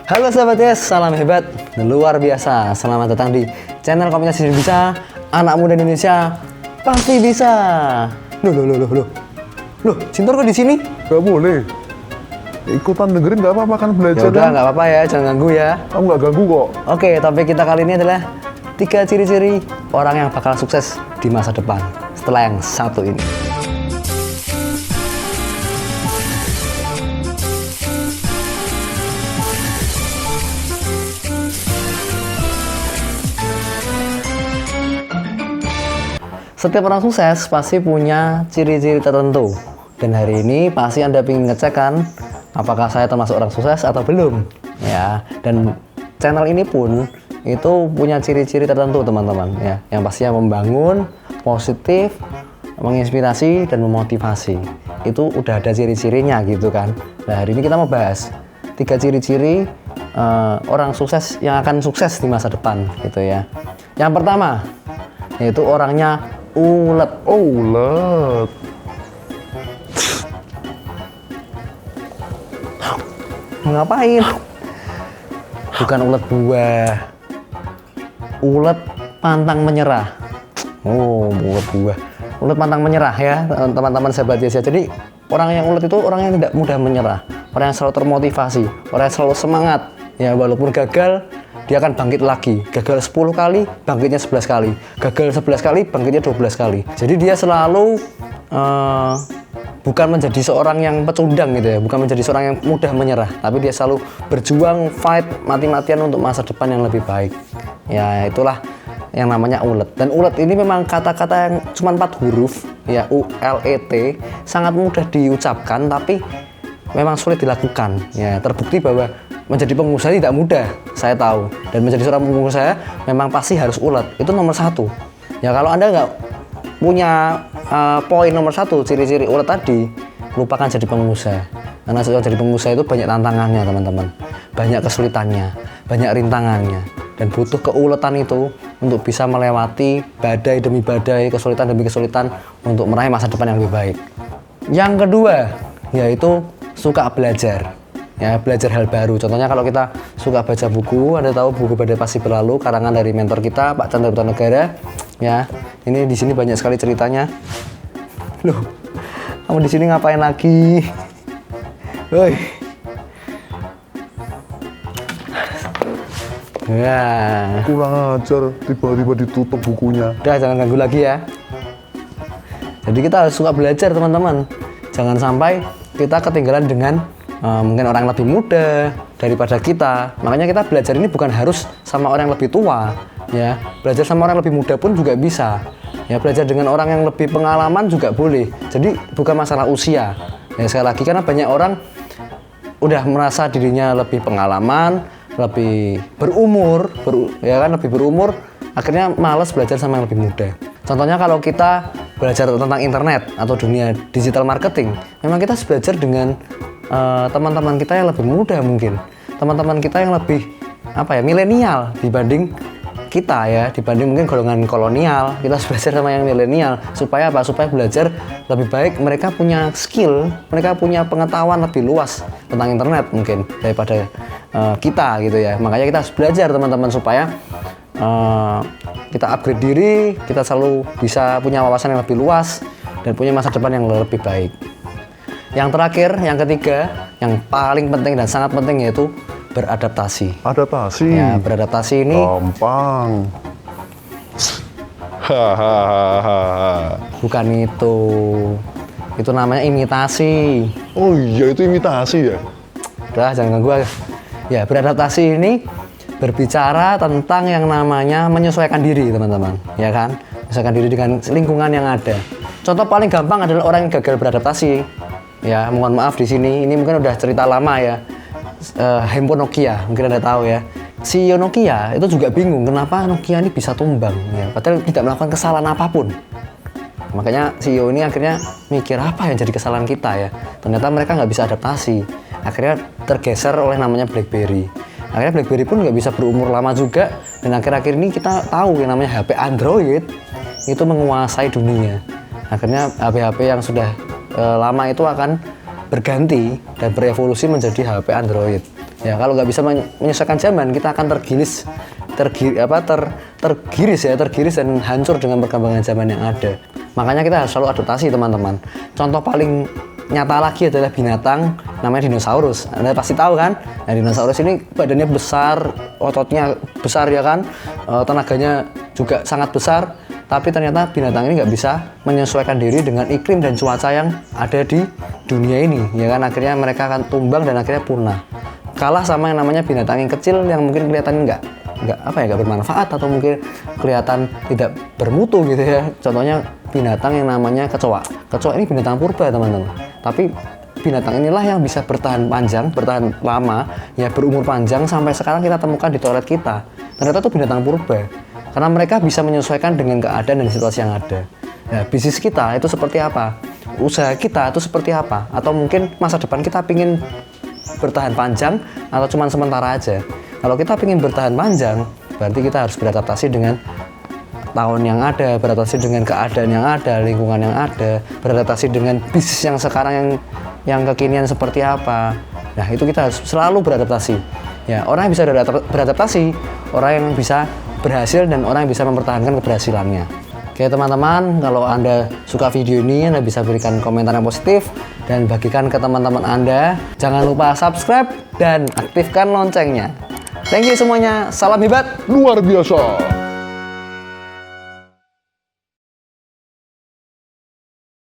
Halo sahabat yes, salam hebat, luar biasa. Selamat datang di channel Komunitas Bisa, anak muda Indonesia pasti bisa. Loh, Cintor kok di sini? Gak boleh. Ikutan dengerin gak apa-apa kan belajar. Yaudah, nggak apa-apa ya, jangan ganggu ya. Kamu gak ganggu kok. Oke, topik kita kali ini adalah 3 ciri-ciri orang yang bakal sukses di masa depan setelah yang satu ini. Setiap orang sukses pasti punya ciri-ciri tertentu. Dan hari ini pasti Anda ingin ngecek kan, apakah saya termasuk orang sukses atau belum. Ya, dan channel ini pun itu punya ciri-ciri tertentu teman-teman. Ya, yang pastinya membangun, positif, menginspirasi, dan memotivasi. Itu udah ada ciri-cirinya gitu kan. Nah, hari ini kita mau bahas 3 ciri-ciri orang sukses yang akan sukses di masa depan gitu ya. Yang pertama, yaitu orangnya ulet. Ulet. Ngapain? Bukan ulet buah. Ulet pantang menyerah. Oh, ulet buah. Ulet pantang menyerah ya, teman-teman sahabat ya. Jadi, orang yang ulet itu orang yang tidak mudah menyerah. Orang yang selalu termotivasi, orang yang selalu semangat. Ya, walaupun gagal, dia akan bangkit lagi. Gagal 10 kali, bangkitnya 11 kali. Gagal 11 kali, bangkitnya 12 kali. Jadi dia selalu bukan menjadi seorang yang pecundang gitu ya, bukan menjadi seorang yang mudah menyerah, tapi dia selalu berjuang, fight, mati-matian untuk masa depan yang lebih baik. Ya, itulah yang namanya ulet. Dan ulet ini memang kata-kata yang cuma 4 huruf, ya, ULET, sangat mudah diucapkan, tapi memang sulit dilakukan. Ya, terbukti bahwa menjadi pengusaha tidak mudah, saya tahu. Dan menjadi seorang pengusaha memang pasti harus ulet. Itu nomor 1. Ya, kalau Anda nggak punya poin nomor 1, ciri-ciri ulet tadi, lupakan jadi pengusaha. Karena jadi pengusaha itu banyak tantangannya, teman-teman. Banyak kesulitannya, banyak rintangannya. Dan butuh keuletan itu untuk bisa melewati badai demi badai, kesulitan demi kesulitan untuk meraih masa depan yang lebih baik. Yang kedua, yaitu suka belajar. Ya, belajar hal baru. Contohnya kalau kita suka baca buku, Anda tahu buku Badai Pasti Berlalu, karangan dari mentor kita, Pak Chandra Putanegara. Ya, ini di sini banyak sekali ceritanya. Loh, kamu di sini ngapain lagi? Woi. Ya. Kurang ajar, tiba-tiba ditutup bukunya. Udah, jangan ganggu lagi ya. Jadi kita harus suka belajar, teman-teman. Jangan sampai kita ketinggalan dengan mungkin orang lebih muda daripada kita. Makanya kita belajar ini bukan harus sama orang yang lebih tua, ya. Belajar sama orang yang lebih muda pun juga bisa. Ya, belajar dengan orang yang lebih pengalaman juga boleh. Jadi bukan masalah usia. Ya, sekali lagi karena banyak orang udah merasa dirinya lebih pengalaman, lebih berumur, lebih berumur, akhirnya malas belajar sama yang lebih muda. Contohnya kalau kita belajar tentang internet atau dunia digital marketing, memang kita harus belajar dengan teman-teman kita yang lebih muda mungkin, teman-teman kita yang lebih milenial dibanding kita ya, dibanding mungkin golongan kolonial. Kita harus belajar sama yang milenial supaya belajar lebih baik. Mereka punya skill, mereka punya pengetahuan lebih luas tentang internet mungkin daripada kita gitu ya. Makanya kita harus belajar teman-teman supaya kita upgrade diri, kita selalu bisa punya wawasan yang lebih luas dan punya masa depan yang lebih baik. Yang terakhir, yang ketiga, yang paling penting dan sangat penting yaitu beradaptasi. Adaptasi. Ya, beradaptasi ini gampang. bukan itu. Itu namanya imitasi. Oh iya, itu imitasi ya? Udah, jangan ganggu. Ya, beradaptasi ini berbicara tentang yang namanya menyesuaikan diri, teman-teman. Ya kan? Menyesuaikan diri dengan lingkungan yang ada. Contoh paling gampang adalah orang yang gagal beradaptasi. Ya, mohon maaf di sini, ini mungkin udah cerita lama ya. Handphone Nokia, mungkin Anda tahu ya. CEO Nokia itu juga bingung kenapa Nokia ini bisa tumbang, ya. Padahal tidak melakukan kesalahan apapun. Makanya CEO ini akhirnya mikir apa yang jadi kesalahan kita ya. Ternyata mereka nggak bisa adaptasi. Akhirnya tergeser oleh namanya BlackBerry. Akhirnya BlackBerry pun nggak bisa berumur lama juga. Dan akhir-akhir ini kita tahu yang namanya HP Android itu menguasai dunia. Akhirnya HP-HP yang sudah lama itu akan berganti dan berevolusi menjadi HP Android. Ya kalau nggak bisa menyesuaikan zaman, kita akan tergiris dan hancur dengan perkembangan zaman yang ada. Makanya kita harus selalu adaptasi teman-teman. Contoh paling nyata lagi adalah binatang namanya dinosaurus. Anda pasti tahu kan? Nah, dinosaurus ini badannya besar, ototnya besar ya kan, tenaganya juga sangat besar. Tapi ternyata binatang ini nggak bisa menyesuaikan diri dengan iklim dan cuaca yang ada di dunia ini, ya kan? Akhirnya mereka akan tumbang dan akhirnya punah. Kalah sama yang namanya binatang yang kecil yang mungkin kelihatan nggak bermanfaat atau mungkin kelihatan tidak bermutu gitu ya. Contohnya binatang yang namanya kecoa. Kecoa ini binatang purba teman-teman. Tapi binatang inilah yang bisa bertahan lama, ya berumur panjang sampai sekarang kita temukan di toilet kita. Ternyata itu binatang purba. Karena mereka bisa menyesuaikan dengan keadaan dan situasi yang ada. Nah, bisnis kita itu seperti apa? Usaha kita itu seperti apa? Atau mungkin masa depan kita ingin bertahan panjang atau cuma sementara aja. Kalau kita ingin bertahan panjang, berarti kita harus beradaptasi dengan tahun yang ada, beradaptasi dengan keadaan yang ada, lingkungan yang ada, beradaptasi dengan bisnis yang sekarang yang kekinian seperti apa. Nah, itu kita harus selalu beradaptasi. Ya, orang yang bisa beradaptasi, orang yang bisa berhasil dan orang yang bisa mempertahankan keberhasilannya. Oke teman-teman, kalau Anda suka video ini, Anda bisa berikan komentar yang positif dan bagikan ke teman-teman Anda. Jangan lupa subscribe dan aktifkan loncengnya. Thank you semuanya, salam hebat, Luar biasa.